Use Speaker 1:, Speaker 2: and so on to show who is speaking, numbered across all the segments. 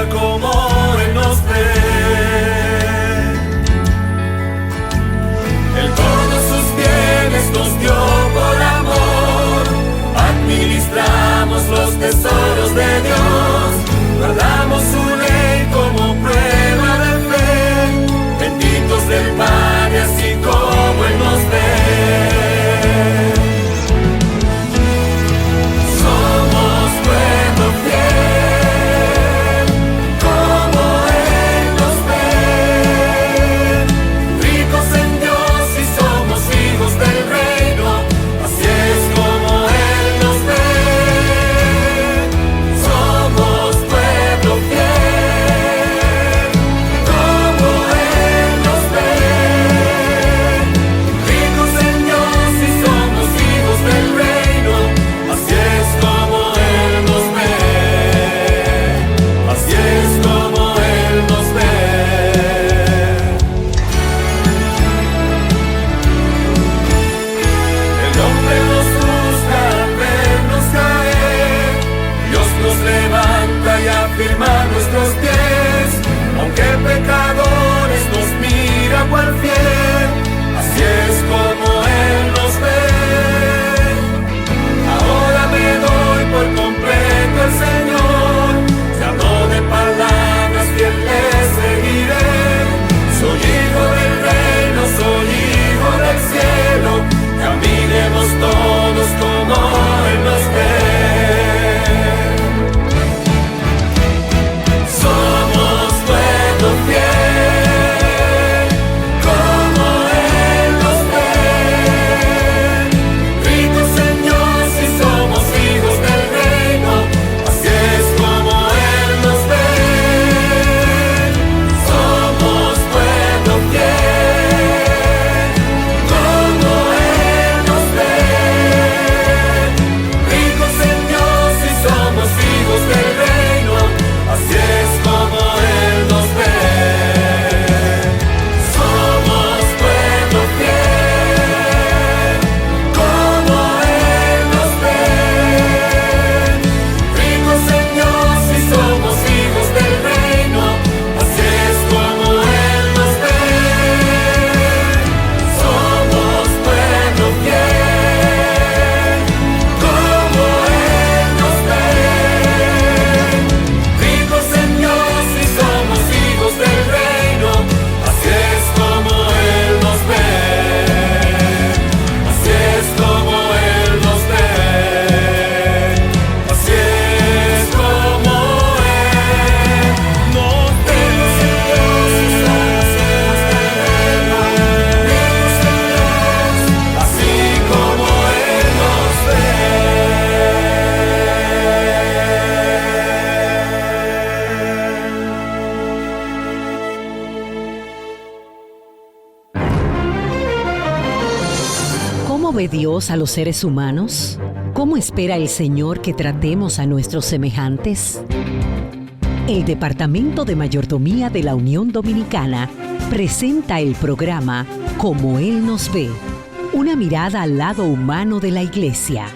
Speaker 1: ver cómo Él nos ve. Él todos sus bienes nos dio por amor. Administramos los tesoros de Dios. Guardamos su ley como prueba de fe. Benditos del Padre, así como Él nos ve. Somos pueblo fiel, como Él nos ve. Ricos en Dios y somos hijos del reino. Así es como Él nos ve. Somos pueblo fiel, como Él nos ve. Ricos en Dios y somos hijos del reino. Así es como Él nos ve. Así es como Él nos ve. El hombre nos busca al vernos caer. Dios nos levanta y afirma nuestros pies. Aunque pecadores nos mira cual fiel. Así es como Él nos ve. Ahora me doy por completo al Señor. Llamo de palabras, fiel le seguiré. Soy hijo del reino, soy hijo del cielo. Caminemos todos como Él nos ve. Somos pueblo fiel, como Él nos ve. Ricos en Dios y somos hijos del reino. Así es como Él nos ve. Somos pueblo fiel, como Él nos ve. Ricos en Dios y somos hijos del reino. Así es como Él nos ve. Somos pueblo fiel, como Él nos ve. Ricos en Dios y somos hijos del reino. Así es como Él nos ve. Somos pueblo fiel, como Él nos ve. Ricos en Dios y somos hijos del reino. Así es como Él nos ve. Así es como Él nos ve. Así es como Él nos ve. Así como Él nos ve.
Speaker 2: ¿Cómo ve Dios a los seres humanos? ¿Cómo espera el Señor que tratemos a nuestros semejantes? El Departamento de Mayordomía de la Unión Dominicana presenta el programa Como Él nos ve, una mirada al lado humano de la Iglesia.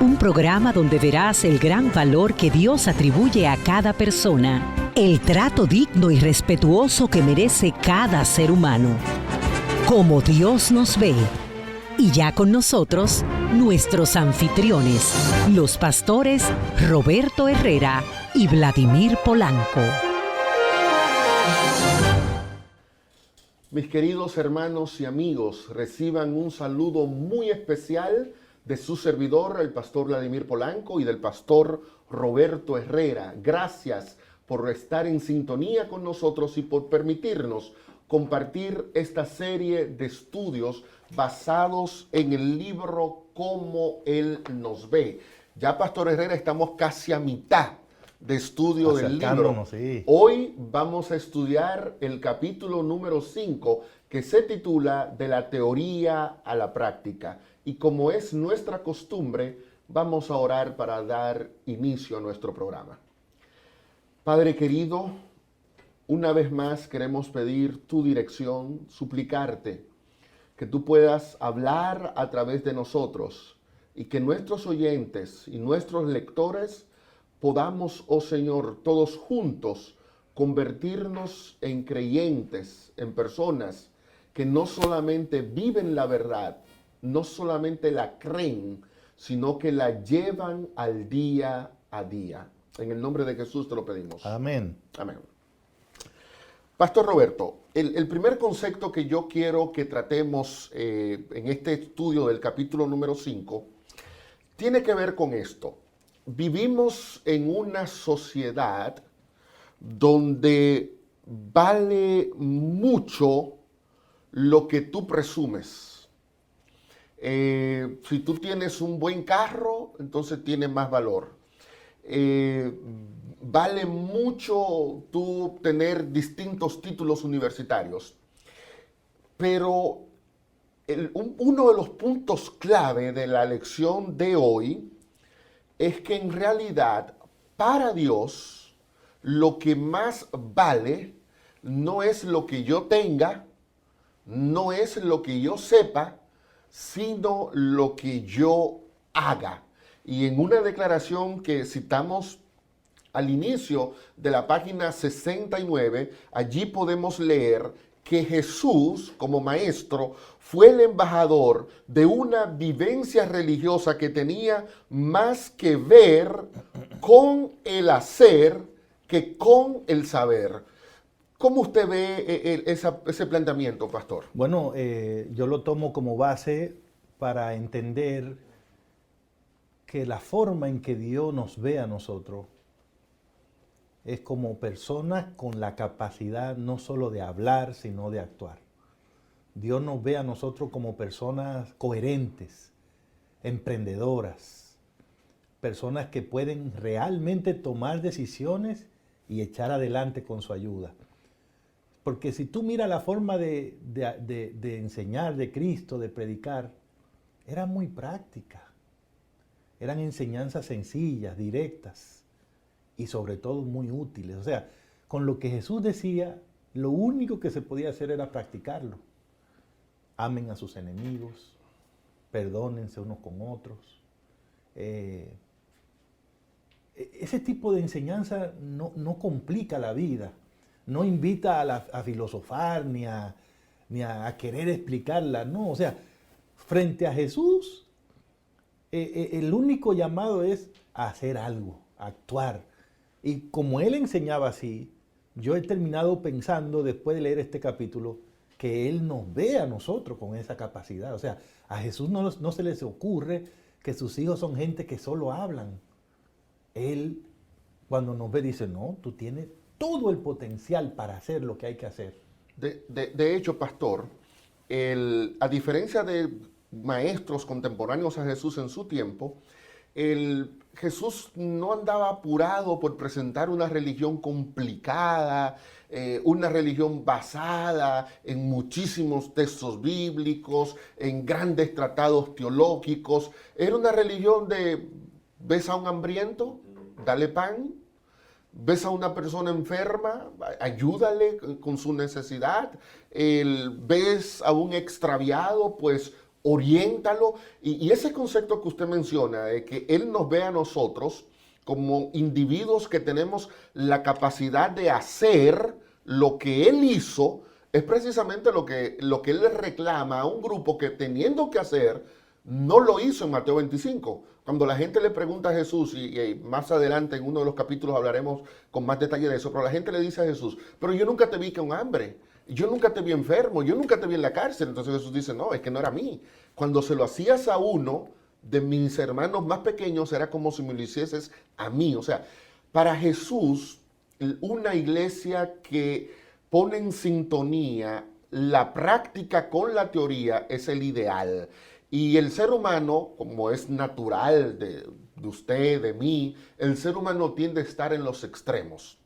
Speaker 2: Un programa donde verás el gran valor que Dios atribuye a cada persona, el trato digno y respetuoso que merece cada ser humano. Como Dios nos ve. Y ya con nosotros, nuestros anfitriones, los pastores Roberto Herrera y Vladimir Polanco.
Speaker 3: Mis queridos hermanos y amigos, reciban un saludo muy especial de su servidor, el pastor Vladimir Polanco, y del pastor Roberto Herrera. Gracias por estar en sintonía con nosotros y por permitirnos compartir esta serie de estudios basados en el libro Cómo Él nos ve. Ya, pastor Herrera, estamos casi a mitad de estudio del libro.
Speaker 4: Sí.
Speaker 3: Hoy vamos a estudiar el capítulo número 5, que se titula De la teoría a la práctica. Y como es nuestra costumbre, vamos a orar para dar inicio a nuestro programa. Padre querido, una vez más queremos pedir tu dirección, suplicarte que tú puedas hablar a través de nosotros y que nuestros oyentes y nuestros lectores podamos, oh Señor, todos juntos convertirnos en creyentes, en personas que no solamente viven la verdad, no solamente la creen, sino que la llevan al día a día. En el nombre de Jesús te lo pedimos.
Speaker 4: Amén.
Speaker 3: Amén. Pastor Roberto, el primer concepto que yo quiero que tratemos en este estudio del capítulo número 5 tiene que ver con esto. Vivimos en una sociedad donde vale mucho lo que tú presumes. Si tú tienes un buen carro, entonces tiene más valor. Vale mucho tú tener distintos títulos universitarios. Pero uno de los puntos clave de la lección de hoy es que en realidad para Dios lo que más vale no es lo que yo tenga, no es lo que yo sepa, sino lo que yo haga. Y en una declaración que citamos al inicio de la página 69, allí podemos leer que Jesús, como maestro, fue el embajador de una vivencia religiosa que tenía más que ver con el hacer que con el saber. ¿Cómo usted ve ese planteamiento, pastor?
Speaker 4: Bueno, yo lo tomo como base para entender que la forma en que Dios nos ve a nosotros es como personas con la capacidad no solo de hablar, sino de actuar. Dios nos ve a nosotros como personas coherentes, emprendedoras, personas que pueden realmente tomar decisiones y echar adelante con su ayuda. Porque si tú miras la forma de enseñar de Cristo, de predicar, era muy práctica. Eran enseñanzas sencillas, directas y sobre todo muy útiles. O sea, con lo que Jesús decía, lo único que se podía hacer era practicarlo. Amen a sus enemigos, perdónense unos con otros. Ese tipo de enseñanza no complica la vida, no invita a filosofar ni a querer explicarla, no. O sea, frente a Jesús, el único llamado es a hacer algo, a actuar. Y como Él enseñaba así, yo he terminado pensando, después de leer este capítulo, que Él nos ve a nosotros con esa capacidad. O sea, a Jesús no se les ocurre que sus hijos son gente que solo hablan. Él, cuando nos ve, dice, no, tú tienes todo el potencial para hacer lo que hay que hacer.
Speaker 3: De hecho, pastor, a diferencia de maestros contemporáneos a Jesús en su tiempo, Jesús no andaba apurado por presentar una religión complicada, una religión basada en muchísimos textos bíblicos, en grandes tratados teológicos. Era una religión de, ¿ves a un hambriento? Dale pan. ¿Ves a una persona enferma? Ayúdale con su necesidad. ¿Ves a un extraviado? Pues oriéntalo. Y ese concepto que usted menciona, de que Él nos ve a nosotros como individuos que tenemos la capacidad de hacer lo que Él hizo, es precisamente lo que Él le reclama a un grupo que, teniendo que hacer, no lo hizo en Mateo 25. Cuando la gente le pregunta a Jesús, y más adelante en uno de los capítulos hablaremos con más detalle de eso, pero la gente le dice a Jesús, pero yo nunca te vi con hambre, yo nunca te vi enfermo, yo nunca te vi en la cárcel. Entonces Jesús dice, no, es que no era a mí. Cuando se lo hacías a uno de mis hermanos más pequeños, era como si me lo hicieses a mí. O sea, para Jesús, una iglesia que pone en sintonía la práctica con la teoría es el ideal. Y el ser humano, como es natural de usted, de mí, el ser humano tiende a estar en los extremos.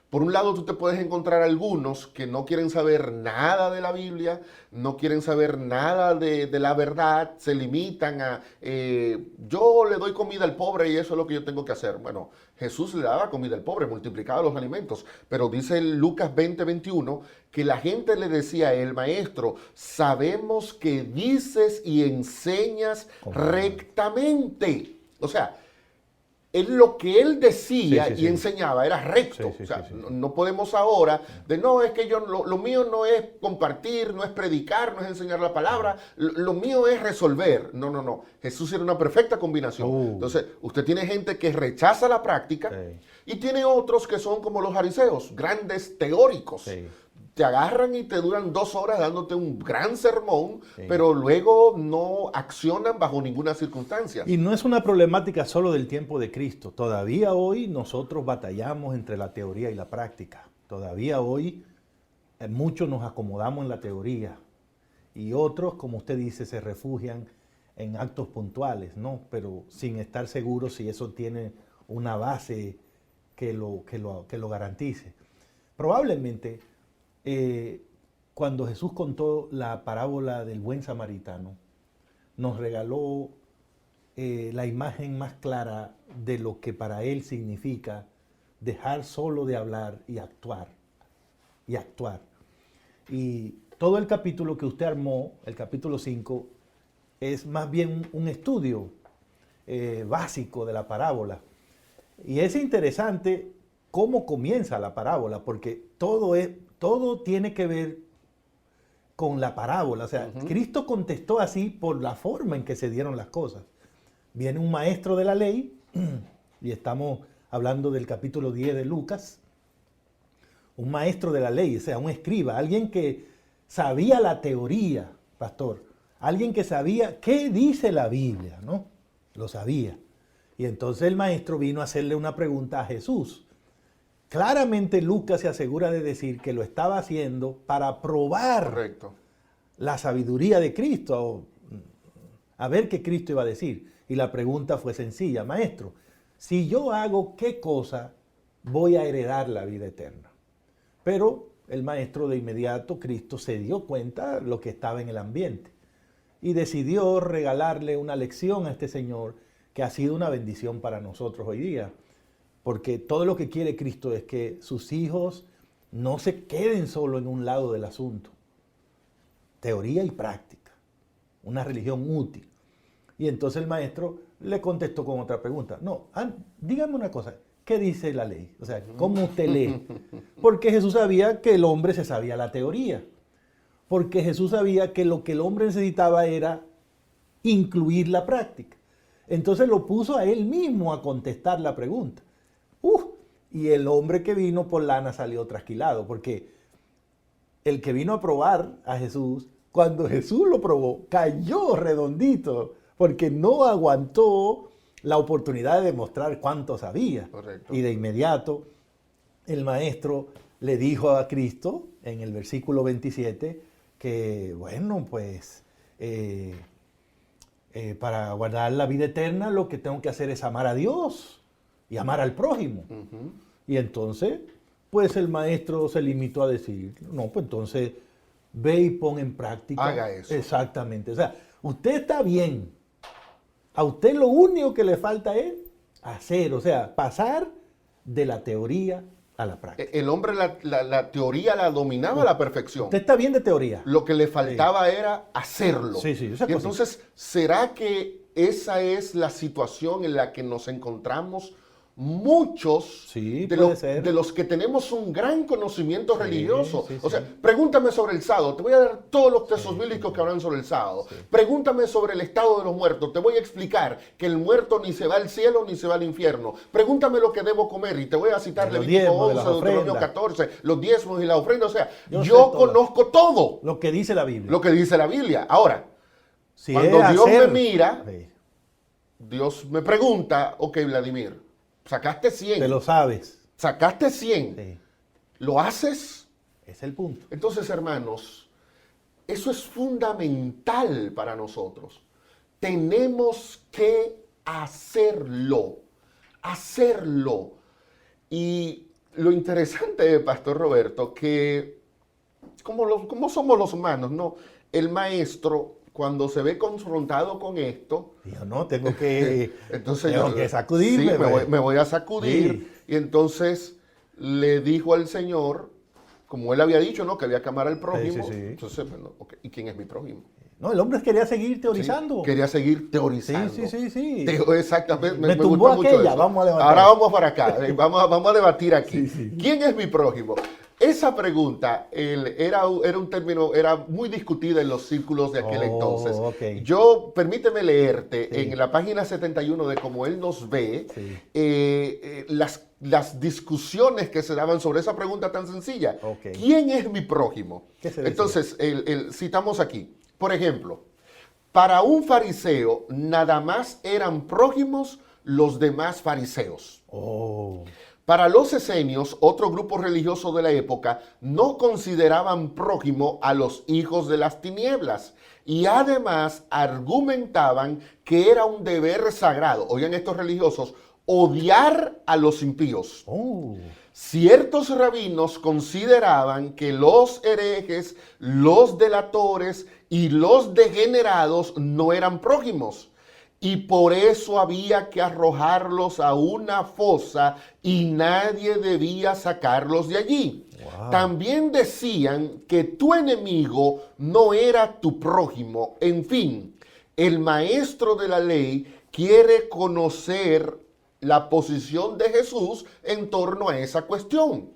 Speaker 3: Por un lado, tú te puedes encontrar algunos que no quieren saber nada de la Biblia, no quieren saber nada de la verdad, se limitan a, yo le doy comida al pobre y eso es lo que yo tengo que hacer. Bueno, Jesús le daba comida al pobre, multiplicaba los alimentos, pero dice Lucas 20:21 que la gente le decía a él, maestro, sabemos que dices y enseñas rectamente. O sea, lo que él decía
Speaker 4: Sí, sí,
Speaker 3: y
Speaker 4: sí.
Speaker 3: enseñaba era recto.
Speaker 4: Sí, sí,
Speaker 3: O sea,
Speaker 4: sí, sí.
Speaker 3: no podemos ahora no, es que yo, lo mío no es compartir, no es predicar, no es enseñar la palabra, lo mío es resolver. No, no, no. Jesús era una perfecta combinación. Entonces, usted tiene gente que rechaza la práctica y tiene otros que son como los fariseos, grandes teóricos.
Speaker 4: Sí.
Speaker 3: Te agarran y te duran 2 horas dándote un gran sermón, pero luego no accionan bajo ninguna circunstancia.
Speaker 4: Y no es una problemática solo del tiempo de Cristo. Todavía hoy nosotros batallamos entre la teoría y la práctica. Todavía hoy muchos nos acomodamos en la teoría y otros, como usted dice, se refugian en actos puntuales, ¿no? Pero sin estar seguros si eso tiene una base que lo garantice. Probablemente cuando Jesús contó la parábola del buen samaritano, nos regaló la imagen más clara de lo que para él significa dejar solo de hablar y actuar. Y actuar. Y todo el capítulo que usted armó, el capítulo 5, es más bien un estudio básico de la parábola. Y es interesante cómo comienza la parábola, porque todo tiene que ver con la parábola. O sea, Cristo contestó así por la forma en que se dieron las cosas. Viene un maestro de la ley, y estamos hablando del capítulo 10 de Lucas, un maestro de la ley, o sea, un escriba, alguien que sabía la teoría, pastor, alguien que sabía qué dice la Biblia, ¿no? Lo sabía. Y entonces el maestro vino a hacerle una pregunta a Jesús. Claramente Lucas se asegura de decir que lo estaba haciendo para probar la sabiduría de Cristo, a ver qué Cristo iba a decir. Y la pregunta fue sencilla: maestro, si yo hago qué cosa, voy a heredar la vida eterna. Pero el maestro de inmediato, Cristo, se dio cuenta de lo que estaba en el ambiente y decidió regalarle una lección a este señor que ha sido una bendición para nosotros hoy día. Porque todo lo que quiere Cristo es que sus hijos no se queden solo en un lado del asunto. Teoría y práctica. Una religión útil. Y entonces el maestro le contestó con otra pregunta. No, dígame una cosa. ¿Qué dice la ley? O sea, ¿cómo usted lee? Porque Jesús sabía que el hombre se sabía la teoría. Porque Jesús sabía que lo que el hombre necesitaba era incluir la práctica. Entonces lo puso a él mismo a contestar la pregunta. Y el hombre que vino por lana salió trasquilado, porque el que vino a probar a Jesús, cuando Jesús lo probó, cayó redondito, porque no aguantó la oportunidad de demostrar cuánto sabía.
Speaker 3: Correcto.
Speaker 4: Y de inmediato el maestro le dijo a Cristo, en el versículo 27, que bueno, pues para guardar la vida eterna lo que tengo que hacer es amar a Dios y amar al prójimo. Y entonces, pues el maestro se limitó a decir, no, pues entonces ve y pon en práctica.
Speaker 3: Haga eso.
Speaker 4: Exactamente. O sea, usted está bien. A usted lo único que le falta es hacer, o sea, pasar de la teoría a la práctica.
Speaker 3: El hombre la teoría la dominaba a la perfección.
Speaker 4: Usted está bien de teoría.
Speaker 3: Lo que le faltaba era hacerlo.
Speaker 4: Sí, sí, esa
Speaker 3: y
Speaker 4: cosa.
Speaker 3: entonces, ¿será que esa es la situación en la que nos encontramos muchos
Speaker 4: Sí,
Speaker 3: de,
Speaker 4: puede
Speaker 3: los,
Speaker 4: ser.
Speaker 3: de los que tenemos un gran conocimiento
Speaker 4: Sí,
Speaker 3: religioso?
Speaker 4: sí,
Speaker 3: O
Speaker 4: sí.
Speaker 3: sea, pregúntame sobre el sábado, te voy a dar todos los textos bíblicos que hablan sobre el sábado. Pregúntame sobre el estado de los muertos, te voy a explicar que el muerto ni se va al cielo ni se va al infierno. Pregúntame lo que debo comer y te voy a citar
Speaker 4: Los
Speaker 3: Levítico
Speaker 4: diezmos, de
Speaker 3: 11,
Speaker 4: las
Speaker 3: Deuteronomio
Speaker 4: ofrendas.
Speaker 3: 14, los diezmos y la ofrenda. O sea,
Speaker 4: Yo sé
Speaker 3: yo
Speaker 4: todo.
Speaker 3: conozco todo
Speaker 4: Lo que dice la Biblia.
Speaker 3: lo que dice la Biblia. Ahora,
Speaker 4: Si
Speaker 3: cuando
Speaker 4: es
Speaker 3: Dios
Speaker 4: hacer-
Speaker 3: me mira,
Speaker 4: Sí,
Speaker 3: Dios me pregunta, ok, Vladimir, sacaste 100,
Speaker 4: te lo sabes.
Speaker 3: sacaste 100,
Speaker 4: Sí,
Speaker 3: ¿lo haces?
Speaker 4: es el punto.
Speaker 3: Entonces, hermanos, eso es fundamental para nosotros. Tenemos que hacerlo. Y lo interesante, Pastor Roberto, que como somos los humanos, ¿no? El maestro, cuando se ve confrontado con esto,
Speaker 4: Yo no, tengo que,
Speaker 3: entonces
Speaker 4: tengo que sacudirme.
Speaker 3: sí,
Speaker 4: pues.
Speaker 3: me voy a sacudir.
Speaker 4: Sí.
Speaker 3: Y entonces le dijo al Señor, como él había dicho, ¿no? Que había que amar al prójimo.
Speaker 4: Sí.
Speaker 3: Entonces, bueno, ok, ¿y quién es mi prójimo?
Speaker 4: No, el hombre quería seguir teorizando.
Speaker 3: Sí, quería seguir teorizando.
Speaker 4: Sí.
Speaker 3: Exactamente.
Speaker 4: Me tumbó
Speaker 3: gusta mucho
Speaker 4: aquella,
Speaker 3: eso.
Speaker 4: vamos a levantar.
Speaker 3: Ahora vamos para acá. Vamos a debatir aquí.
Speaker 4: Sí.
Speaker 3: ¿Quién es mi prójimo? Esa pregunta era un término, era muy discutida en los círculos de aquel entonces.
Speaker 4: Okay.
Speaker 3: Permíteme leerte en la página 71 de Como Él Nos Ve, las discusiones que se daban sobre esa pregunta tan sencilla.
Speaker 4: Okay.
Speaker 3: ¿Quién es mi prójimo?
Speaker 4: ¿Qué se decía?
Speaker 3: Entonces, citamos aquí. Por ejemplo, para un fariseo nada más eran prójimos los demás fariseos. Para los esenios, otro grupo religioso de la época, no consideraban prójimo a los hijos de las tinieblas y además argumentaban que era un deber sagrado, oigan estos religiosos, odiar a los impíos. Ciertos rabinos consideraban que los herejes, los delatores y los degenerados no eran prójimos y por eso había que arrojarlos a una fosa y nadie debía sacarlos de allí. Wow. También decían que tu enemigo no era tu prójimo. En fin, el maestro de la ley quiere conocer la posición de Jesús en torno a esa cuestión.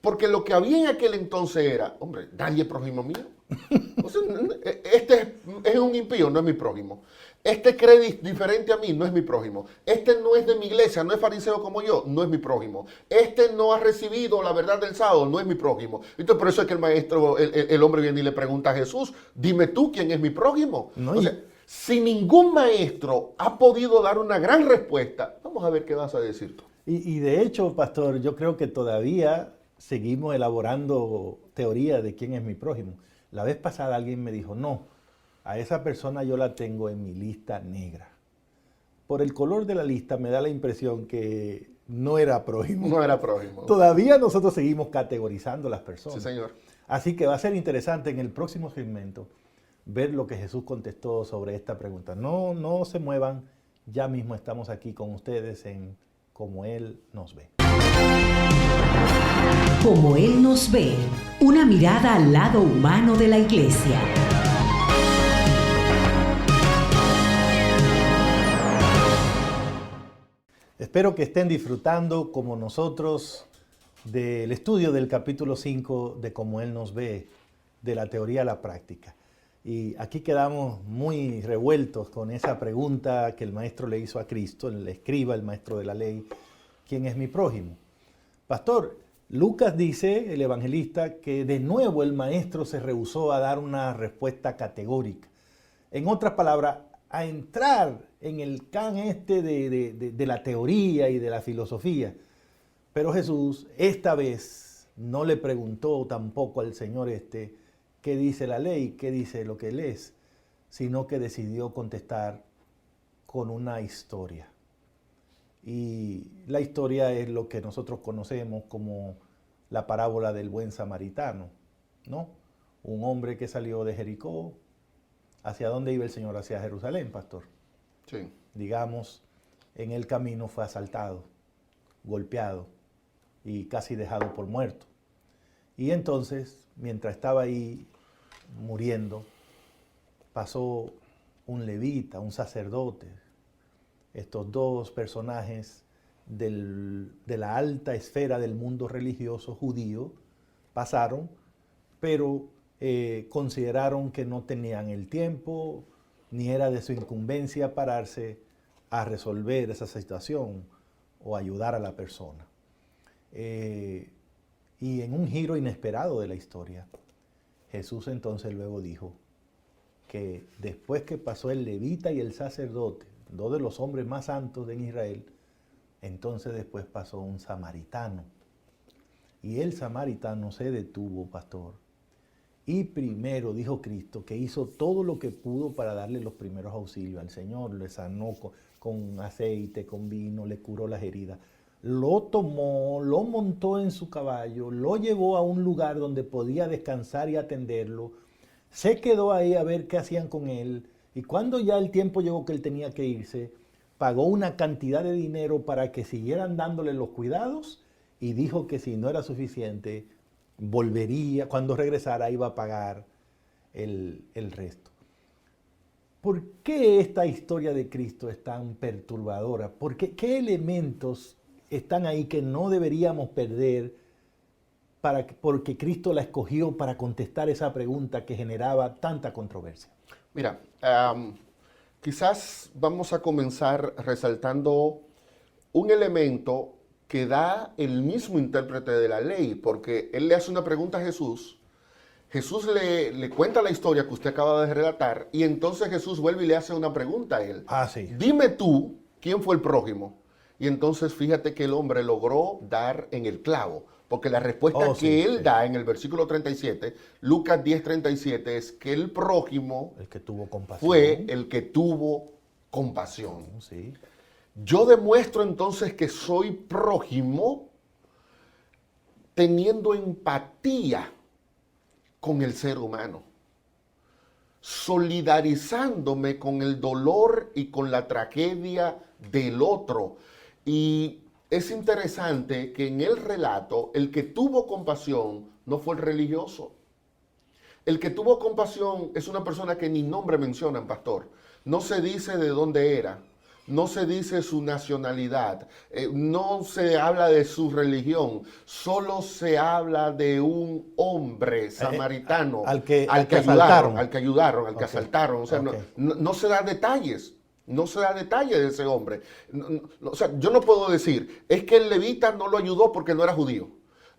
Speaker 3: Porque lo que había en aquel entonces era, hombre, nadie es prójimo mío. O sea, este es un impío, no es mi prójimo. Este cree diferente a mí, no es mi prójimo. Este no es de mi iglesia, no es fariseo como yo, no es mi prójimo. Este no ha recibido la verdad del sábado, no es mi prójimo. Entonces por eso es que el maestro, el hombre viene y le pregunta a Jesús, dime tú quién es mi prójimo. No, o sea, si ningún maestro ha podido dar una gran respuesta, vamos a ver qué vas a decir tú.
Speaker 4: Y de hecho, pastor, yo creo que todavía seguimos elaborando teoría de quién es mi prójimo. La vez pasada alguien me dijo, no, a esa persona yo la tengo en mi lista negra. Por el color de la lista me da la impresión que no era prójimo.
Speaker 3: No era prójimo.
Speaker 4: Todavía nosotros seguimos categorizando las personas.
Speaker 3: Sí, señor.
Speaker 4: Así que va a ser interesante en el próximo segmento ver lo que Jesús contestó sobre esta pregunta. No se muevan, ya mismo estamos aquí con ustedes en Como Él Nos Ve.
Speaker 2: Como Él Nos Ve, una mirada al lado humano de la iglesia.
Speaker 4: Espero que estén disfrutando como nosotros del estudio del capítulo 5 de Como Él Nos Ve, de la teoría a la práctica. Y aquí quedamos muy revueltos con esa pregunta que el maestro le hizo a Cristo, el escriba, el maestro de la ley, ¿quién es mi prójimo? Pastor, Lucas dice, el evangelista, que de nuevo el maestro se rehusó a dar una respuesta categórica. En otras palabras, a entrar en el can de la teoría y de la filosofía. Pero Jesús esta vez no le preguntó tampoco al Señor qué dice la ley, qué dice lo que él es, sino que decidió contestar con una historia. Y la historia es lo que nosotros conocemos como la parábola del buen samaritano, ¿no? Un hombre que salió de Jericó. ¿Hacia dónde iba el Señor? Hacia Jerusalén, pastor.
Speaker 3: Sí.
Speaker 4: Digamos, en el camino fue asaltado, golpeado y casi dejado por muerto. Y entonces, mientras estaba ahí muriendo, pasó un levita, un sacerdote. Estos dos personajes de la alta esfera del mundo religioso judío pasaron, pero consideraron que no tenían el tiempo, ni era de su incumbencia pararse a resolver esa situación o ayudar a la persona. Y en un giro inesperado de la historia, Jesús entonces luego dijo que después que pasó el levita y el sacerdote, dos de los hombres más santos de Israel, entonces después pasó un samaritano. Y el samaritano se detuvo, pastor, y primero dijo Cristo que hizo todo lo que pudo para darle los primeros auxilios al Señor. Le sanó con aceite, con vino, le curó las heridas. Lo tomó, lo montó en su caballo, lo llevó a un lugar donde podía descansar y atenderlo. Se quedó ahí a ver qué hacían con él. Y cuando ya el tiempo llegó que él tenía que irse, pagó una cantidad de dinero para que siguieran dándole los cuidados y dijo que si no era suficiente, volvería, cuando regresara iba a pagar el resto. ¿Por qué esta historia de Cristo es tan perturbadora? ¿Qué elementos están ahí que no deberíamos perder porque Cristo la escogió para contestar esa pregunta que generaba tanta controversia?
Speaker 3: Mira, quizás vamos a comenzar resaltando un elemento que da el mismo intérprete de la ley, porque él le hace una pregunta a Jesús. Jesús le cuenta la historia que usted acaba de relatar y entonces Jesús vuelve y le hace una pregunta a él.
Speaker 4: Sí.
Speaker 3: Dime tú, ¿quién fue el prójimo? Y entonces fíjate que el hombre logró dar en el clavo, porque la respuesta que él da en el versículo 37, Lucas 10:37, es que el prójimo
Speaker 4: el que tuvo compasión.
Speaker 3: Fue el que tuvo compasión.
Speaker 4: Sí.
Speaker 3: Yo demuestro entonces que soy prójimo teniendo empatía con el ser humano, solidarizándome con el dolor y con la tragedia del otro. Y es interesante que en el relato el que tuvo compasión no fue el religioso. El que tuvo compasión es una persona que ni nombre mencionan, pastor. No se dice de dónde era, no se dice su nacionalidad, no se habla de su religión, solo se habla de un hombre samaritano
Speaker 4: al que
Speaker 3: ayudaron,
Speaker 4: asaltaron.
Speaker 3: al que asaltaron. O sea, no se da detalles. No se da detalle de ese hombre. O sea, yo no puedo decir, es que el levita no lo ayudó porque no era judío.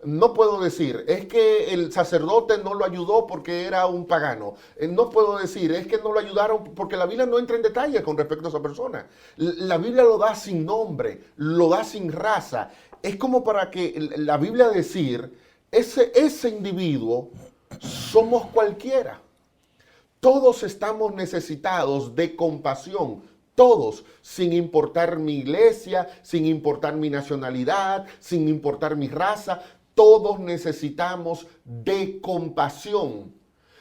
Speaker 3: No puedo decir, es que el sacerdote no lo ayudó porque era un pagano. No puedo decir, es que no lo ayudaron porque la Biblia no entra en detalle con respecto a esa persona. La Biblia lo da sin nombre, lo da sin raza. Es como para que la Biblia decir, ese individuo somos cualquiera. Todos estamos necesitados de compasión. Todos, sin importar mi iglesia, sin importar mi nacionalidad, sin importar mi raza, todos necesitamos de compasión.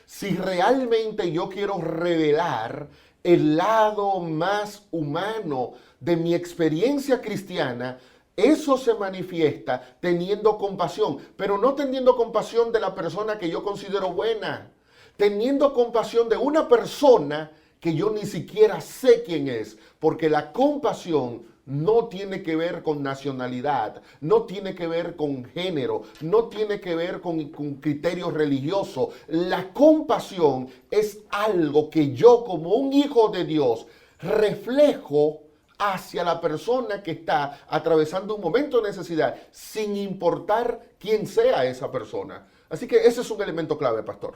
Speaker 3: Si realmente yo quiero revelar el lado más humano de mi experiencia cristiana, eso se manifiesta teniendo compasión, pero no teniendo compasión de la persona que yo considero buena, teniendo compasión de una persona que yo ni siquiera sé quién es, porque la compasión no tiene que ver con nacionalidad, no tiene que ver con género, no tiene que ver con criterio religioso. La compasión es algo que yo como un hijo de Dios reflejo hacia la persona que está atravesando un momento de necesidad, sin importar quién sea esa persona. Así que ese es un elemento clave, pastor.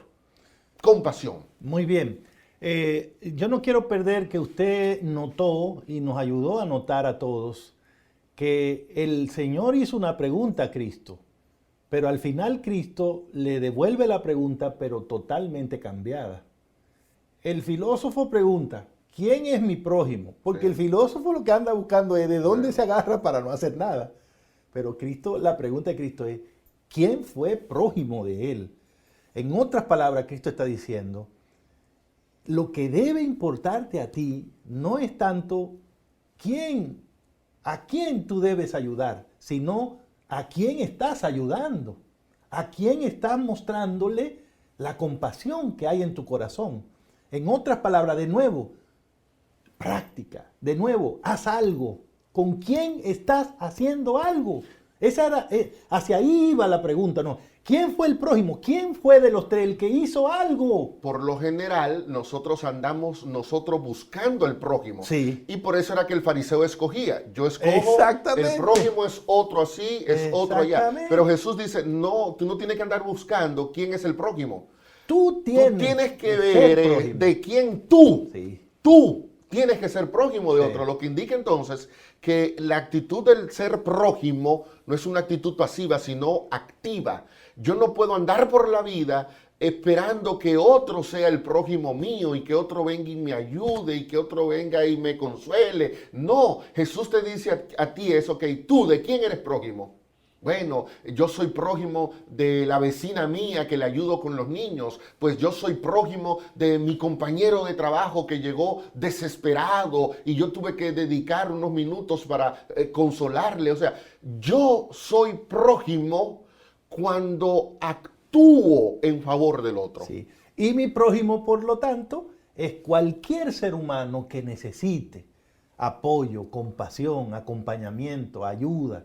Speaker 3: Compasión.
Speaker 4: Muy bien. Yo no quiero perder que usted notó y nos ayudó a notar a todos que el Señor hizo una pregunta a Cristo, pero al final Cristo le devuelve la pregunta, pero totalmente cambiada. El filósofo pregunta, ¿quién es mi prójimo? Porque el filósofo lo que anda buscando es de dónde se agarra para no hacer nada. Pero Cristo, la pregunta de Cristo es, ¿quién fue prójimo de él? En otras palabras, Cristo está diciendo, lo que debe importarte a ti no es tanto a quién tú debes ayudar, sino a quién estás ayudando, a quién estás mostrándole la compasión que hay en tu corazón. En otras palabras, de nuevo, práctica, de nuevo, haz algo. ¿Con quién estás haciendo algo? Hacia ahí iba la pregunta, ¿no? ¿Quién fue el prójimo? ¿Quién fue de los tres el que hizo algo?
Speaker 3: Por lo general, nosotros andamos buscando el prójimo.
Speaker 4: Sí.
Speaker 3: Y por eso era que el fariseo escogía. Yo escojo, el prójimo es otro así, es otro allá. Pero Jesús dice, no, tú no tienes que andar buscando quién es el prójimo.
Speaker 4: Tú tienes
Speaker 3: que ver de quién tú tienes que ser prójimo de otro. Lo que indica entonces que la actitud del ser prójimo no es una actitud pasiva, sino activa. Yo no puedo andar por la vida esperando que otro sea el prójimo mío y que otro venga y me ayude y que otro venga y me consuele. No, Jesús te dice a ti eso, ok, tú, ¿de quién eres prójimo? Bueno, yo soy prójimo de la vecina mía que le ayudo con los niños, pues yo soy prójimo de mi compañero de trabajo que llegó desesperado y yo tuve que dedicar unos minutos para consolarle. O sea, yo soy prójimo cuando actúo en favor del otro.
Speaker 4: Sí. Y mi prójimo, por lo tanto, es cualquier ser humano que necesite apoyo, compasión, acompañamiento, ayuda,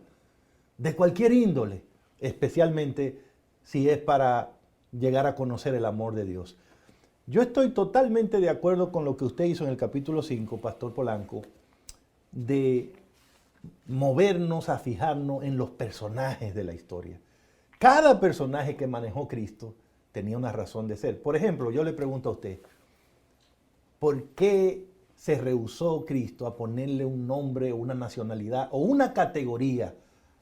Speaker 4: de cualquier índole, especialmente si es para llegar a conocer el amor de Dios. Yo estoy totalmente de acuerdo con lo que usted hizo en el capítulo 5, Pastor Polanco, de movernos a fijarnos en los personajes de la historia. Cada personaje que manejó Cristo tenía una razón de ser. Por ejemplo, yo le pregunto a usted, ¿por qué se rehusó Cristo a ponerle un nombre o una nacionalidad o una categoría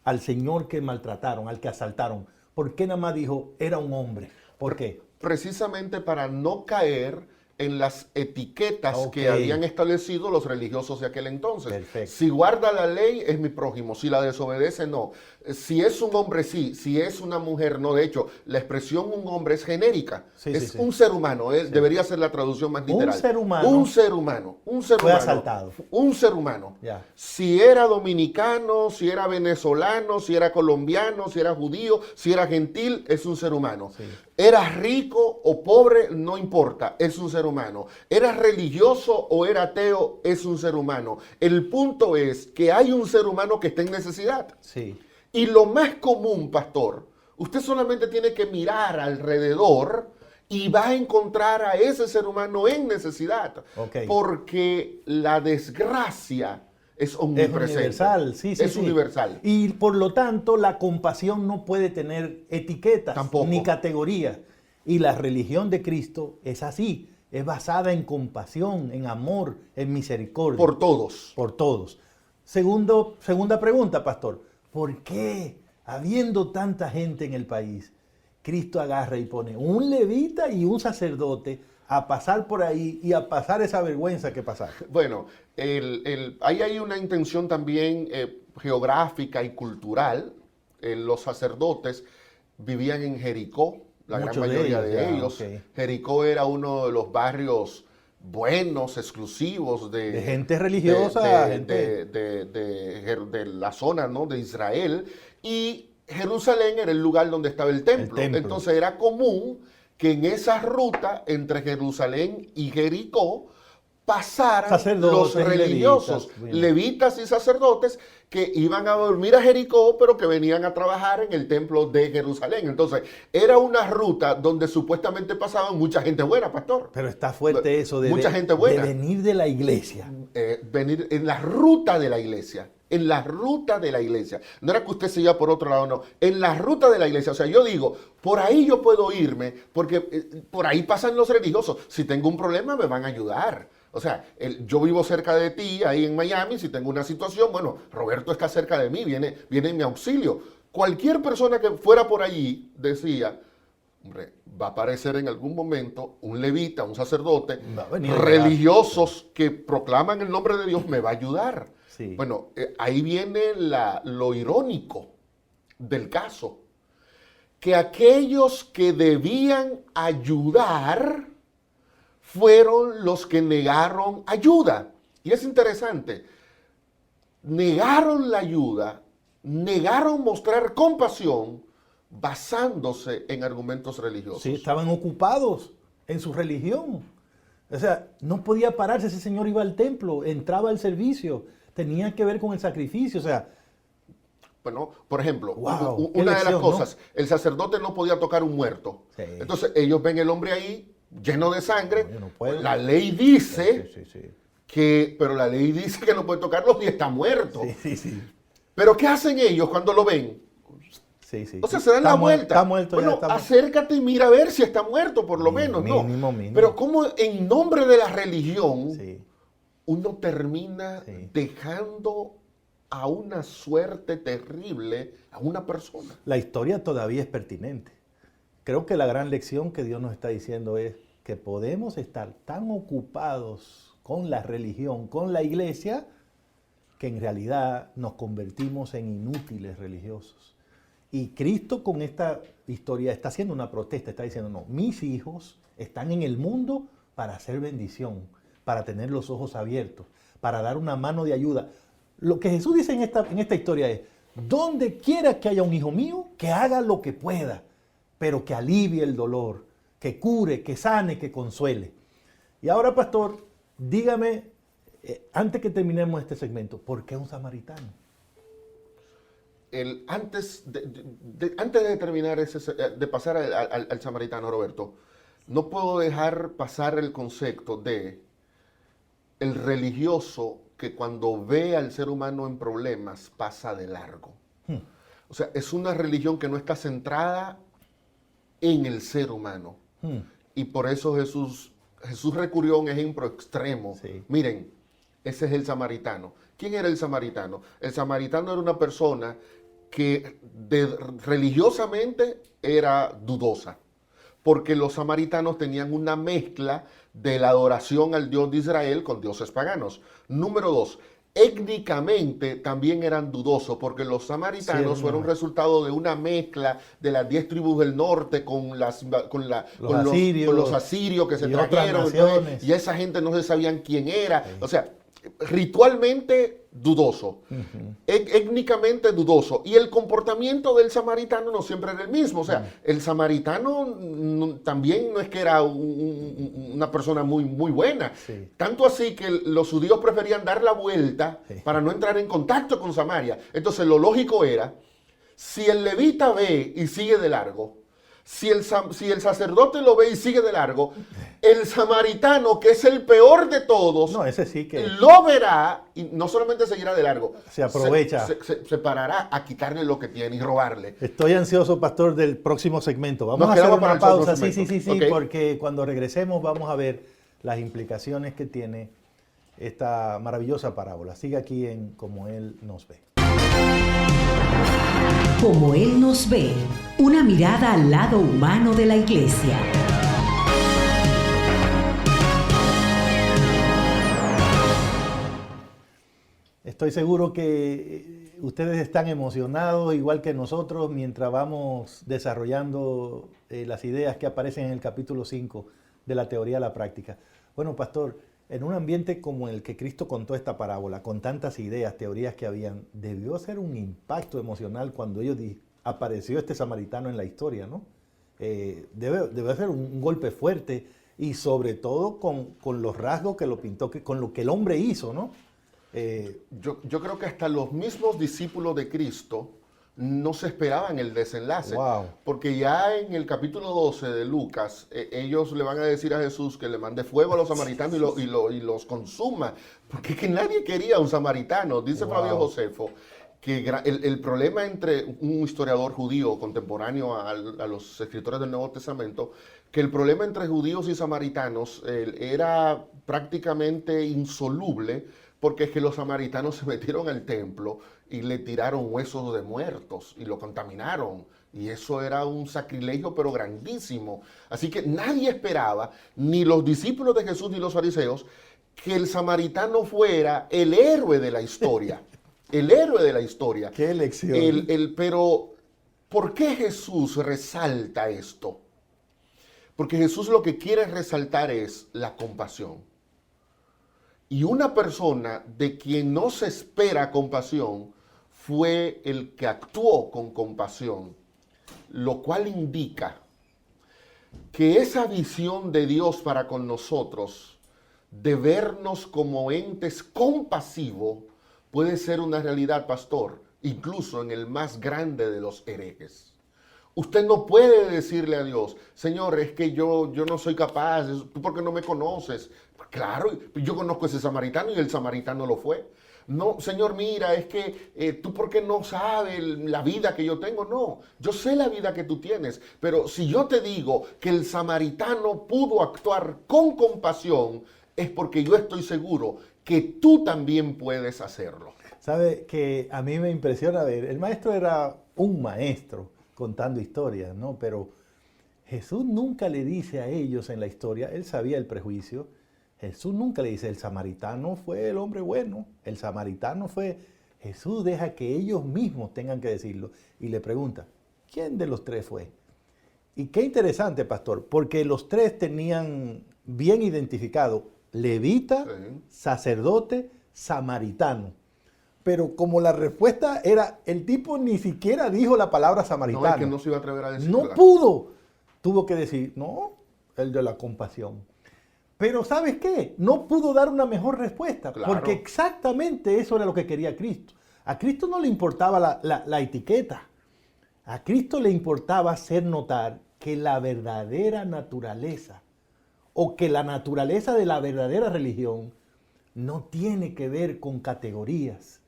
Speaker 4: al Señor que maltrataron, al que asaltaron? ¿Por qué nada más dijo, era un hombre? ¿Por qué?
Speaker 3: Precisamente para no caer en las etiquetas que
Speaker 4: Ok.
Speaker 3: habían establecido los religiosos de aquel entonces.
Speaker 4: Perfecto.
Speaker 3: Si guarda la ley, es mi prójimo. Si la desobedece, no. Si es un hombre, sí. Si es una mujer, no. De hecho, la expresión un hombre es genérica.
Speaker 4: Sí,
Speaker 3: es
Speaker 4: sí, sí.
Speaker 3: un ser humano. Debería ser la traducción más literal.
Speaker 4: Un ser humano
Speaker 3: Un ser humano. Un ser
Speaker 4: fue
Speaker 3: humano.
Speaker 4: asaltado.
Speaker 3: Un ser humano.
Speaker 4: Ya.
Speaker 3: Si era dominicano, si era venezolano, si era colombiano, si era judío, si era gentil, es un ser humano.
Speaker 4: Sí.
Speaker 3: Era rico o pobre, no importa, es un ser humano. Era religioso o era ateo, es un ser humano. El punto es que hay un ser humano que está en necesidad.
Speaker 4: Sí.
Speaker 3: Y lo más común, pastor, usted solamente tiene que mirar alrededor y va a encontrar a ese ser humano en necesidad.
Speaker 4: Ok.
Speaker 3: Porque la desgracia es
Speaker 4: Es
Speaker 3: omnipresente.
Speaker 4: universal, sí, sí.
Speaker 3: Es
Speaker 4: sí.
Speaker 3: universal.
Speaker 4: Y por lo tanto, la compasión no puede tener etiquetas
Speaker 3: Tampoco.
Speaker 4: ni categorías. Y la religión de Cristo es así, es basada en compasión, en amor, en misericordia.
Speaker 3: Por todos.
Speaker 4: Por todos. Segunda pregunta, pastor. ¿Por qué, habiendo tanta gente en el país, Cristo agarra y pone un levita y un sacerdote a pasar por ahí y a pasar esa vergüenza que pasaron?
Speaker 3: Bueno, ahí hay una intención también geográfica y cultural. Los sacerdotes vivían en Jericó, la
Speaker 4: Muchos
Speaker 3: gran
Speaker 4: de
Speaker 3: mayoría
Speaker 4: ellos,
Speaker 3: de
Speaker 4: ya,
Speaker 3: ellos.
Speaker 4: ok.
Speaker 3: Jericó era uno de los barrios buenos, exclusivos
Speaker 4: De gente religiosa,
Speaker 3: de la zona, ¿no?, de Israel. Y Jerusalén era el lugar donde estaba el templo.
Speaker 4: templo.
Speaker 3: Entonces era común que en esa ruta entre Jerusalén y Jericó pasaran
Speaker 4: Sacerdotes
Speaker 3: los
Speaker 4: y
Speaker 3: religiosos,
Speaker 4: levitas,
Speaker 3: levitas y sacerdotes que iban a dormir a Jericó, pero que venían a trabajar en el templo de Jerusalén. Entonces, era una ruta donde supuestamente pasaban mucha gente buena, pastor.
Speaker 4: Pero está fuerte eso de,
Speaker 3: Mucha gente buena.
Speaker 4: de venir de la iglesia.
Speaker 3: Venir en la ruta de la iglesia. En la ruta de la iglesia. No era que usted se iba por otro lado, no. En la ruta de la iglesia. O sea, yo digo, por ahí yo puedo irme, porque por ahí pasan los religiosos. Si tengo un problema, me van a ayudar. O sea, yo vivo cerca de ti, ahí en Miami, si tengo una situación, bueno, Roberto está cerca de mí, viene en mi auxilio. Cualquier persona que fuera por allí decía, hombre, va a aparecer en algún momento un levita, un sacerdote,
Speaker 4: Va a venir
Speaker 3: religiosos que proclaman el nombre de Dios, me va a ayudar.
Speaker 4: Sí.
Speaker 3: Bueno, ahí viene lo irónico del caso, que aquellos que debían ayudar fueron los que negaron ayuda. Y es interesante, negaron la ayuda, negaron mostrar compasión basándose en argumentos religiosos.
Speaker 4: Sí, estaban ocupados en su religión. O sea, no podía pararse, ese señor iba al templo, entraba al servicio, tenía que ver con el sacrificio, o sea,
Speaker 3: Bueno, por ejemplo,
Speaker 4: Wow, qué
Speaker 3: una de las
Speaker 4: lección,
Speaker 3: cosas, el sacerdote no podía tocar un muerto.
Speaker 4: Sí.
Speaker 3: Entonces ellos ven el hombre ahí lleno de sangre.
Speaker 4: No, yo no puedo.
Speaker 3: La ley dice
Speaker 4: sí.
Speaker 3: pero la ley dice que no puede tocarlo y está muerto.
Speaker 4: Sí.
Speaker 3: Pero ¿qué hacen ellos cuando lo ven?
Speaker 4: Sí.
Speaker 3: O sea, se dan la vuelta.
Speaker 4: Está muerto,
Speaker 3: bueno,
Speaker 4: ya está muerto.
Speaker 3: acércate y mira a ver si está muerto, por lo menos, ¿no?
Speaker 4: Mínimo.
Speaker 3: Pero como en nombre de la religión,
Speaker 4: Sí.
Speaker 3: uno termina
Speaker 4: Sí.
Speaker 3: dejando a una suerte terrible a una persona.
Speaker 4: La historia todavía es pertinente. Creo que la gran lección que Dios nos está diciendo es que podemos estar tan ocupados con la religión, con la iglesia, que en realidad nos convertimos en inútiles religiosos. Y Cristo con esta historia está haciendo una protesta, está diciendo, no, mis hijos están en el mundo para hacer bendición, para tener los ojos abiertos, para dar una mano de ayuda. Lo que Jesús dice en esta historia es, donde quiera que haya un hijo mío, que haga lo que pueda, pero que alivie el dolor, que cure, que sane, que consuele. Y ahora, pastor, dígame, antes que terminemos este segmento, ¿por qué un samaritano?
Speaker 3: Antes de terminar de pasar al samaritano, Roberto, no puedo dejar pasar el concepto de el religioso que cuando ve al ser humano en problemas pasa de largo. O sea, es una religión que no está centrada en el ser humano. Y por eso Jesús recurrió a un ejemplo extremo.
Speaker 4: Sí.
Speaker 3: Miren, ese es el samaritano. ¿Quién era el samaritano? El samaritano era una persona que religiosamente era dudosa, porque los samaritanos tenían una mezcla de la adoración al Dios de Israel con dioses paganos. Número 2, étnicamente también eran dudosos, porque los samaritanos fueron resultado de una mezcla de las 10 tribus del norte con los asirios que se trajeron, y esa gente no se sabían quién era. Sí. O sea, ritualmente dudoso, étnicamente dudoso, y el comportamiento del samaritano no siempre era el mismo. O sea, el samaritano también no es que era una persona muy buena, tanto así que los judíos preferían dar la vuelta para no entrar en contacto con Samaria. Entonces lo lógico era, si el levita ve y sigue de largo, si el sacerdote lo ve y sigue de largo, el samaritano, que es el peor de todos,
Speaker 4: ese sí que
Speaker 3: lo verá y no solamente seguirá de largo,
Speaker 4: se aprovecha.
Speaker 3: Se parará a quitarle lo que tiene y robarle.
Speaker 4: Estoy ansioso, pastor, del próximo segmento. Vamos a hacer una pausa, sí, okay. Porque cuando regresemos vamos a ver las implicaciones que tiene esta maravillosa parábola. Sigue aquí en Como Él nos ve.
Speaker 2: Como Él nos ve, una mirada al lado humano de la iglesia.
Speaker 4: Estoy seguro que ustedes están emocionados, igual que nosotros, mientras vamos desarrollando las ideas que aparecen en el capítulo 5 de la teoría a la práctica. Bueno, pastor, en un ambiente como el que Cristo contó esta parábola, con tantas ideas, teorías que habían, debió ser un impacto emocional cuando apareció este samaritano en la historia, ¿no? Debe ser un golpe fuerte, y sobre todo con los rasgos que lo pintó, con lo que el hombre hizo, ¿no?
Speaker 3: Yo creo que hasta los mismos discípulos de Cristo no se esperaban el desenlace.
Speaker 4: Wow.
Speaker 3: Porque ya en el capítulo 12 de Lucas, ellos le van a decir a Jesús que le mande fuego a los samaritanos y los consuma. Porque que nadie quería un samaritano. Dice Flavio Josefo que el problema entre un historiador judío contemporáneo a los escritores del Nuevo Testamento, que el problema entre judíos y samaritanos era prácticamente insoluble, porque es que los samaritanos se metieron al templo y le tiraron huesos de muertos y lo contaminaron. Y eso era un sacrilegio, pero grandísimo. Así que nadie esperaba, ni los discípulos de Jesús ni los fariseos, que el samaritano fuera el héroe de la historia. El héroe de la historia.
Speaker 4: ¡Qué lección!
Speaker 3: Pero, ¿por qué Jesús resalta esto? Porque Jesús lo que quiere resaltar es la compasión. Y una persona de quien no se espera compasión fue el que actuó con compasión, lo cual indica que esa visión de Dios para con nosotros, de vernos como entes compasivos, puede ser una realidad, pastor, incluso en el más grande de los herejes. Usted no puede decirle a Dios, Señor, es que yo no soy capaz, ¿tú por qué no me conoces? Claro, yo conozco a ese samaritano y el samaritano lo fue. No, Señor, mira, es que tú por qué no sabes la vida que yo tengo. No, yo sé la vida que tú tienes, pero si yo te digo que el samaritano pudo actuar con compasión, es porque yo estoy seguro que tú también puedes hacerlo.
Speaker 4: Sabe que a mí me impresiona ver, el maestro era un maestro contando historias, ¿no? Pero Jesús nunca le dice a ellos en la historia, él sabía el prejuicio, Jesús nunca le dice, el samaritano fue el hombre bueno, el samaritano fue... Jesús deja que ellos mismos tengan que decirlo y le pregunta, ¿quién de los tres fue? Y qué interesante, pastor, porque los tres tenían bien identificado levita, sacerdote, samaritano. Pero como la respuesta era, el tipo ni siquiera dijo la palabra samaritano.
Speaker 3: No, es que no se iba a atrever a decirla.
Speaker 4: No pudo. Tuvo que decir, no, el de la compasión. Pero ¿sabes qué? No pudo dar una mejor respuesta,
Speaker 3: Claro.
Speaker 4: porque exactamente eso era lo que quería Cristo. A Cristo no le importaba la etiqueta. A Cristo le importaba hacer notar que la verdadera naturaleza, o que la naturaleza de la verdadera religión, no tiene que ver con categorías.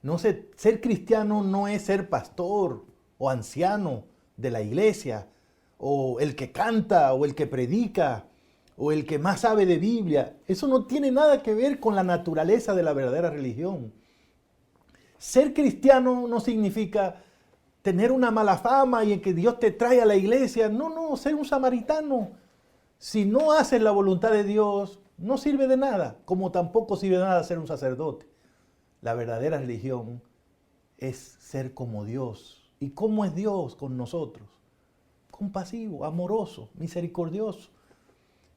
Speaker 4: No sé, ser cristiano no es ser pastor o anciano de la iglesia, o el que canta, o el que predica, o el que más sabe de Biblia. Eso no tiene nada que ver con la naturaleza de la verdadera religión. Ser cristiano no significa tener una mala fama y en que Dios te trae a la iglesia. No, ser un samaritano. Si no haces la voluntad de Dios, no sirve de nada, como tampoco sirve de nada ser un sacerdote. La verdadera religión es ser como Dios. ¿Y cómo es Dios con nosotros? Compasivo, amoroso, misericordioso.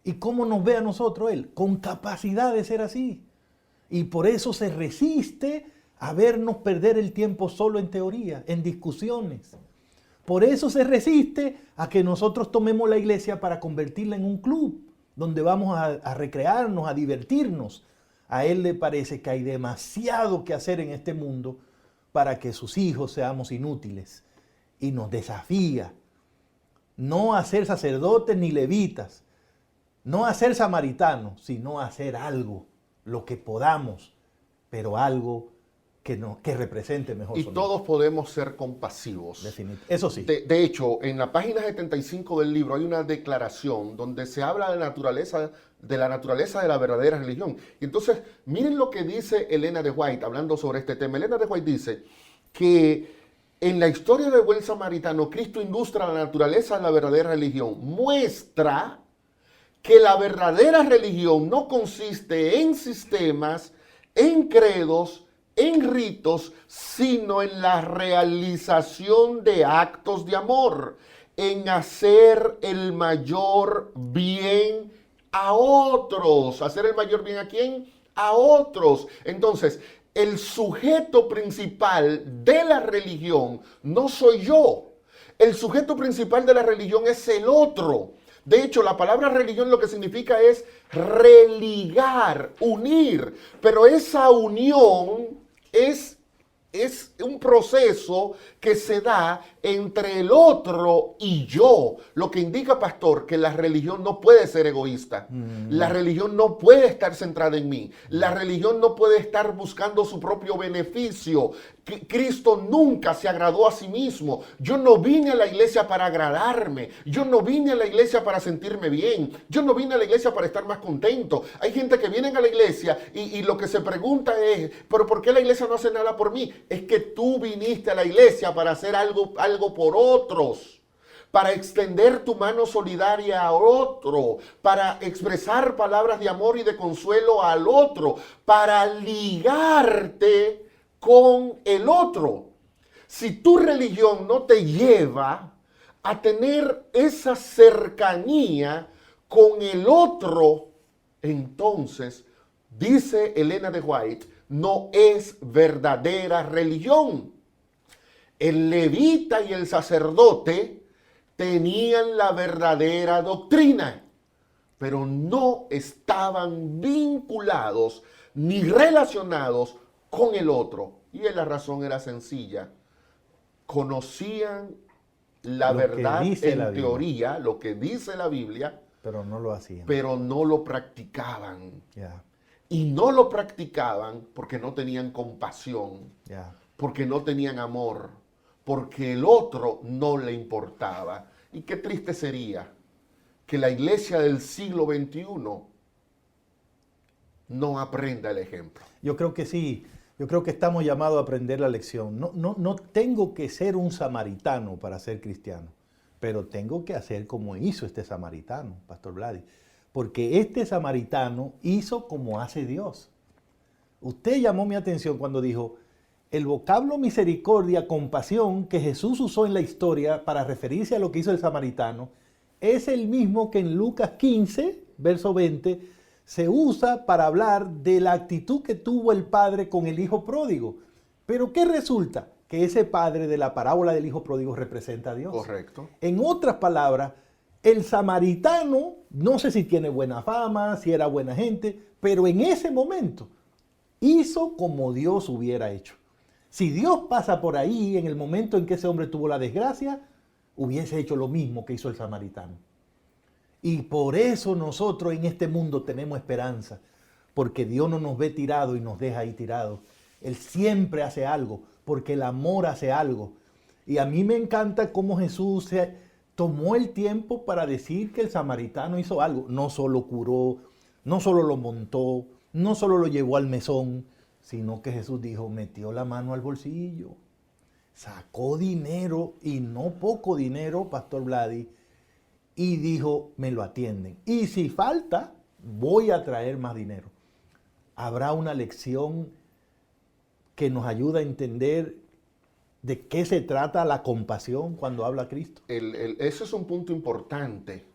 Speaker 4: ¿Y cómo nos ve a nosotros Él? Con capacidad de ser así. Y por eso se resiste a vernos perder el tiempo solo en teoría, en discusiones. Por eso se resiste a que nosotros tomemos la iglesia para convertirla en un club, donde vamos a recrearnos, a divertirnos. A Él le parece que hay demasiado que hacer en este mundo para que sus hijos seamos inútiles. Y nos desafía no a ser sacerdotes ni levitas, no a ser samaritanos, sino a hacer algo, lo que podamos, pero algo que represente mejor.
Speaker 3: Y todos podemos ser compasivos.
Speaker 4: Definitivamente. Eso sí.
Speaker 3: De hecho, en la página 75 del libro hay una declaración donde se habla de la naturaleza de la verdadera religión. Y entonces, miren lo que dice Elena de White hablando sobre este tema. Elena de White dice que en la historia del buen samaritano, Cristo ilustra la naturaleza de la verdadera religión. Muestra que la verdadera religión no consiste en sistemas, en credos, en ritos, sino en la realización de actos de amor, en hacer el mayor bien a otros. ¿Hacer el mayor bien a quién? A otros. Entonces, el sujeto principal de la religión no soy yo. El sujeto principal de la religión es el otro. De hecho, la palabra religión lo que significa es religar, unir. Pero esa unión es un proceso que se da entre el otro y yo. Lo que indica, pastor, que la religión no puede ser egoísta. La religión no puede estar centrada en mí. La religión no puede estar buscando su propio beneficio. Cristo nunca se agradó a sí mismo. Yo no vine a la iglesia para agradarme. Yo no vine a la iglesia para sentirme bien. Yo no vine a la iglesia para estar más contento. Hay gente que viene a la iglesia y lo que se pregunta es, ¿pero por qué la iglesia no hace nada por mí? Es que tú viniste a la iglesia para hacer algo por otros, para extender tu mano solidaria a otro, para expresar palabras de amor y de consuelo al otro, para ligarte con el otro. Si tu religión no te lleva a tener esa cercanía con el otro, entonces, dice Elena de White, no es verdadera religión. El levita y el sacerdote tenían la verdadera doctrina, pero no estaban vinculados ni relacionados con el otro. Y la razón era sencilla. Conocían la verdad en teoría, lo que dice la Biblia,
Speaker 4: pero no lo hacían.
Speaker 3: Pero no lo practicaban.
Speaker 4: Yeah.
Speaker 3: Y no lo practicaban porque no tenían compasión,
Speaker 4: Yeah.
Speaker 3: porque no tenían amor, porque el otro no le importaba. Y qué triste sería que la iglesia del siglo XXI no aprenda el ejemplo.
Speaker 4: Yo creo que sí. Yo creo que estamos llamados a aprender la lección. No tengo que ser un samaritano para ser cristiano, pero tengo que hacer como hizo este samaritano, Pastor Vladi. Porque este samaritano hizo como hace Dios. Usted llamó mi atención cuando dijo, el vocablo misericordia, compasión, que Jesús usó en la historia para referirse a lo que hizo el samaritano, es el mismo que en Lucas 15, verso 20, se usa para hablar de la actitud que tuvo el padre con el hijo pródigo. Pero ¿qué resulta? Que ese padre de la parábola del hijo pródigo representa a Dios.
Speaker 3: Correcto.
Speaker 4: En otras palabras, El samaritano, no sé si tiene buena fama, si era buena gente, pero en ese momento hizo como Dios hubiera hecho. Si Dios pasa por ahí en el momento en que ese hombre tuvo la desgracia, hubiese hecho lo mismo que hizo el samaritano. Y por eso nosotros en este mundo tenemos esperanza, porque Dios no nos ve tirados y nos deja ahí tirados. Él siempre hace algo, porque el amor hace algo. Y a mí me encanta cómo Jesús se tomó el tiempo para decir que el samaritano hizo algo. No solo curó, no solo lo montó, no solo lo llevó al mesón, sino que Jesús dijo, metió la mano al bolsillo, sacó dinero, y no poco dinero, Pastor Vladi, y dijo, me lo atienden. Y si falta, voy a traer más dinero. Habrá una lección que nos ayuda a entender de qué se trata la compasión cuando habla Cristo.
Speaker 3: Ese es un punto importante,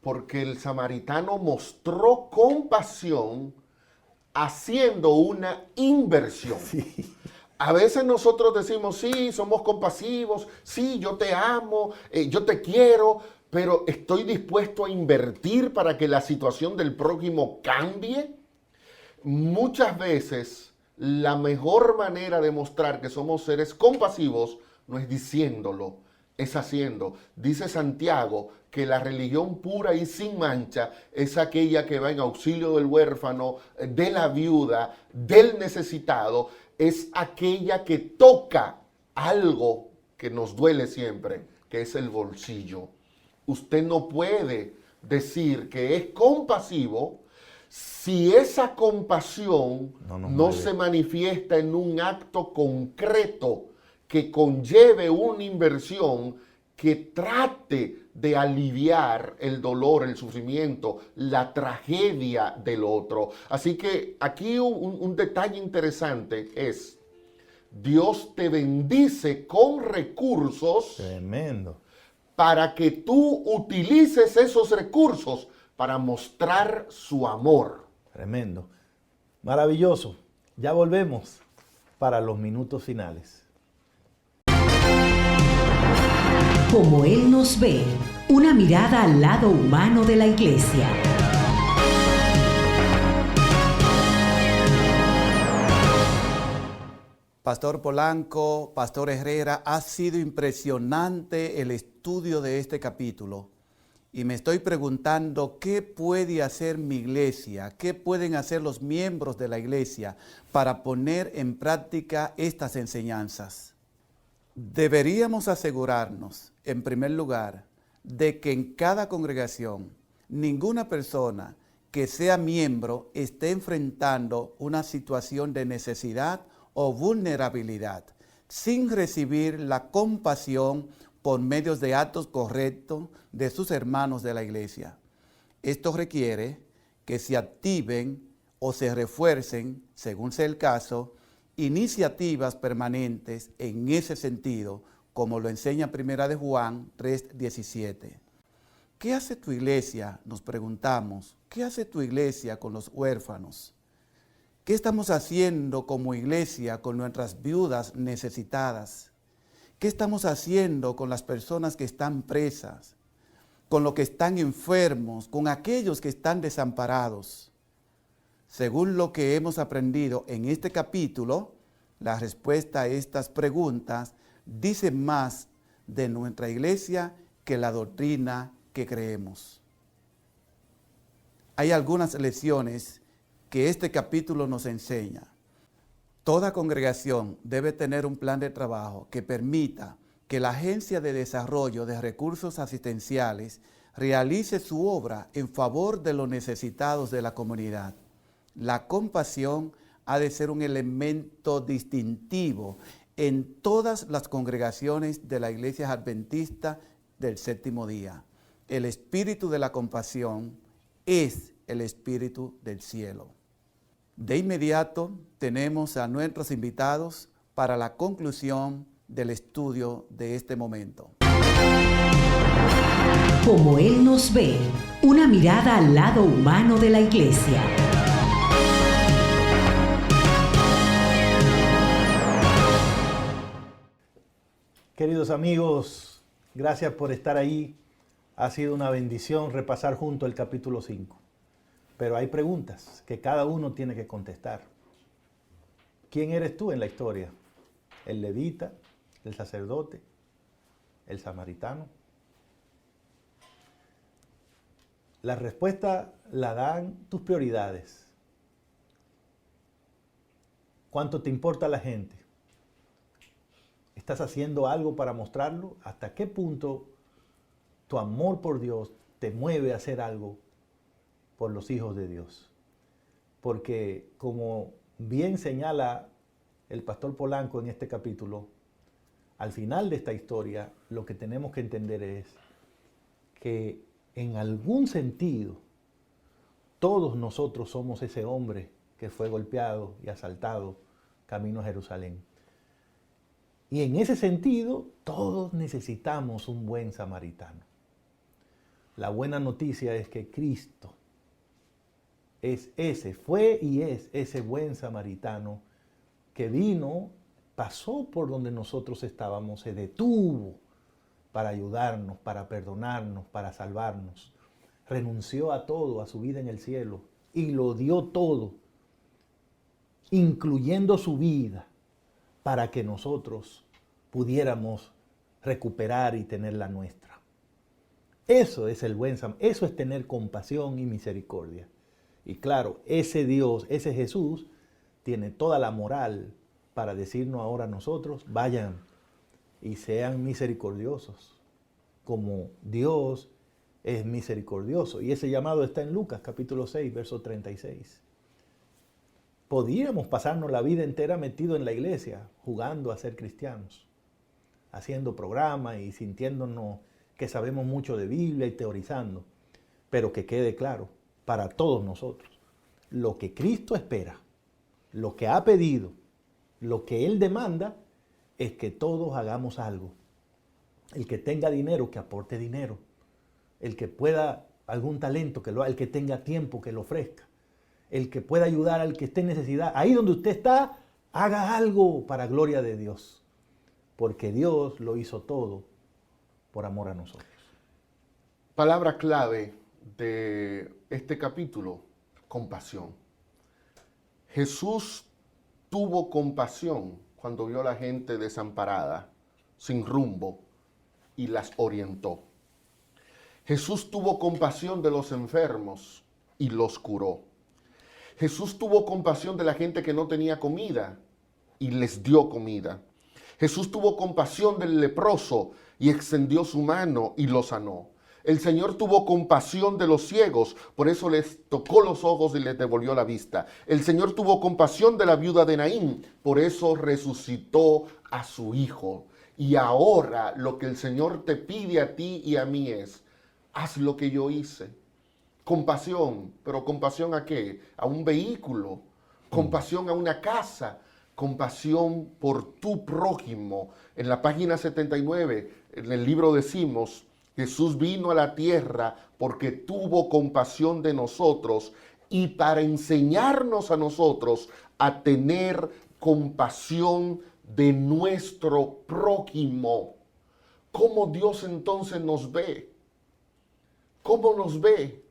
Speaker 3: porque el samaritano mostró compasión haciendo una inversión.
Speaker 4: Sí.
Speaker 3: A veces nosotros decimos, sí, somos compasivos, sí, yo te amo, yo te quiero, pero ¿estoy dispuesto a invertir para que la situación del prójimo cambie? Muchas veces la mejor manera de mostrar que somos seres compasivos no es diciéndolo, es haciendo. Dice Santiago que la religión pura y sin mancha es aquella que va en auxilio del huérfano, de la viuda, del necesitado, es aquella que toca algo que nos duele siempre, que es el bolsillo. Usted no puede decir que es compasivo si esa compasión no se manifiesta en un acto concreto que conlleve una inversión que trate de aliviar el dolor, el sufrimiento, la tragedia del otro. Así que aquí un detalle interesante es, Dios te bendice con recursos.
Speaker 4: Tremendo.
Speaker 3: Para que tú utilices esos recursos para mostrar su amor.
Speaker 4: Tremendo. Maravilloso. Ya volvemos para los minutos finales.
Speaker 2: Como Él nos ve, una mirada al lado humano de la iglesia.
Speaker 5: Pastor Polanco, Pastor Herrera, ha sido impresionante el estudio de este capítulo. Y me estoy preguntando qué puede hacer mi iglesia, qué pueden hacer los miembros de la iglesia para poner en práctica estas enseñanzas. Deberíamos asegurarnos, en primer lugar, de que en cada congregación ninguna persona que sea miembro esté enfrentando una situación de necesidad o vulnerabilidad sin recibir la compasión por medios de actos correctos de sus hermanos de la iglesia. Esto requiere que se activen o se refuercen, según sea el caso, iniciativas permanentes en ese sentido, como lo enseña 1 Juan 3:17. ¿Qué hace tu iglesia? Nos preguntamos. ¿Qué hace tu iglesia con los huérfanos? ¿Qué estamos haciendo como iglesia con nuestras viudas necesitadas? ¿Qué estamos haciendo con las personas que están presas, con los que están enfermos, con aquellos que están desamparados? Según lo que hemos aprendido en este capítulo, la respuesta a estas preguntas dice más de nuestra iglesia que la doctrina que creemos. Hay algunas lecciones que este capítulo nos enseña. Toda congregación debe tener un plan de trabajo que permita que la Agencia de Desarrollo de Recursos Asistenciales realice su obra en favor de los necesitados de la comunidad. La compasión ha de ser un elemento distintivo en todas las congregaciones de la Iglesia Adventista del Séptimo Día. El espíritu de la compasión es el espíritu del cielo. De inmediato tenemos a nuestros invitados para la conclusión del estudio de este momento.
Speaker 2: Como Él nos ve, una mirada al lado humano de la iglesia.
Speaker 4: Queridos amigos, gracias por estar ahí. Ha sido una bendición repasar junto el capítulo 5. Pero hay preguntas que cada uno tiene que contestar. ¿Quién eres tú en la historia? ¿El levita? ¿El sacerdote? ¿El samaritano? La respuesta la dan tus prioridades. ¿Cuánto te importa la gente? ¿Estás haciendo algo para mostrarlo? ¿Hasta qué punto tu amor por Dios te mueve a hacer algo por los hijos de Dios? Porque como bien señala el pastor Polanco en este capítulo, al final de esta historia lo que tenemos que entender es que en algún sentido todos nosotros somos ese hombre que fue golpeado y asaltado camino a Jerusalén. Y en ese sentido, todos necesitamos un buen samaritano. La buena noticia es que Cristo fue y es ese buen samaritano que vino, pasó por donde nosotros estábamos, se detuvo para ayudarnos, para perdonarnos, para salvarnos. Renunció a todo, a su vida en el cielo, y lo dio todo, incluyendo su vida, para que nosotros pudiéramos recuperar y tener la nuestra. Eso es el buen samaritano, eso es tener compasión y misericordia. Y claro, ese Dios, ese Jesús, tiene toda la moral para decirnos ahora a nosotros, vayan y sean misericordiosos, como Dios es misericordioso. Y ese llamado está en Lucas capítulo 6, verso 36. Podríamos pasarnos la vida entera metido en la iglesia, jugando a ser cristianos, haciendo programas y sintiéndonos que sabemos mucho de Biblia y teorizando. Pero que quede claro, para todos nosotros, lo que Cristo espera, lo que ha pedido, lo que Él demanda, es que todos hagamos algo. El que tenga dinero, que aporte dinero. El que pueda algún talento, que lo haga. El que tenga tiempo, que lo ofrezca. El que pueda ayudar al que esté en necesidad. Ahí donde usted está, haga algo para gloria de Dios. Porque Dios lo hizo todo por amor a nosotros.
Speaker 3: Palabra clave de este capítulo, compasión. Jesús tuvo compasión cuando vio a la gente desamparada, sin rumbo, y las orientó. Jesús tuvo compasión de los enfermos y los curó. Jesús tuvo compasión de la gente que no tenía comida y les dio comida. Jesús tuvo compasión del leproso y extendió su mano y lo sanó. El Señor tuvo compasión de los ciegos, por eso les tocó los ojos y les devolvió la vista. El Señor tuvo compasión de la viuda de Naín, por eso resucitó a su hijo. Y ahora lo que el Señor te pide a ti y a mí es, haz lo que yo hice. Compasión, pero ¿compasión a qué? A un vehículo, compasión a una casa, compasión por tu prójimo. En la página 79, en el libro decimos, Jesús vino a la tierra porque tuvo compasión de nosotros y para enseñarnos a nosotros a tener compasión de nuestro prójimo. ¿Cómo Dios entonces nos ve? ¿Cómo nos ve?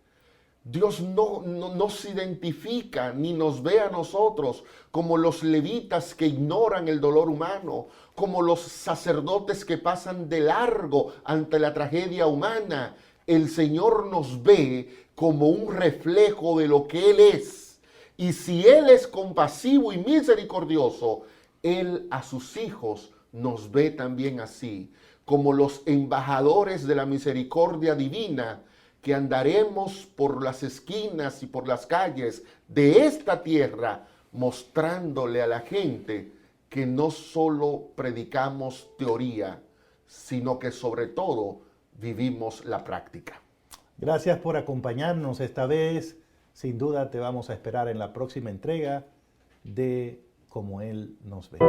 Speaker 3: Dios no se identifica ni nos ve a nosotros como los levitas que ignoran el dolor humano, como los sacerdotes que pasan de largo ante la tragedia humana. El Señor nos ve como un reflejo de lo que Él es. Y si Él es compasivo y misericordioso, Él a sus hijos nos ve también así, como los embajadores de la misericordia divina, que andaremos por las esquinas y por las calles de esta tierra mostrándole a la gente que no solo predicamos teoría, sino que sobre todo vivimos la práctica.
Speaker 4: Gracias por acompañarnos esta vez. Sin duda te vamos a esperar en la próxima entrega de Como Él nos ve.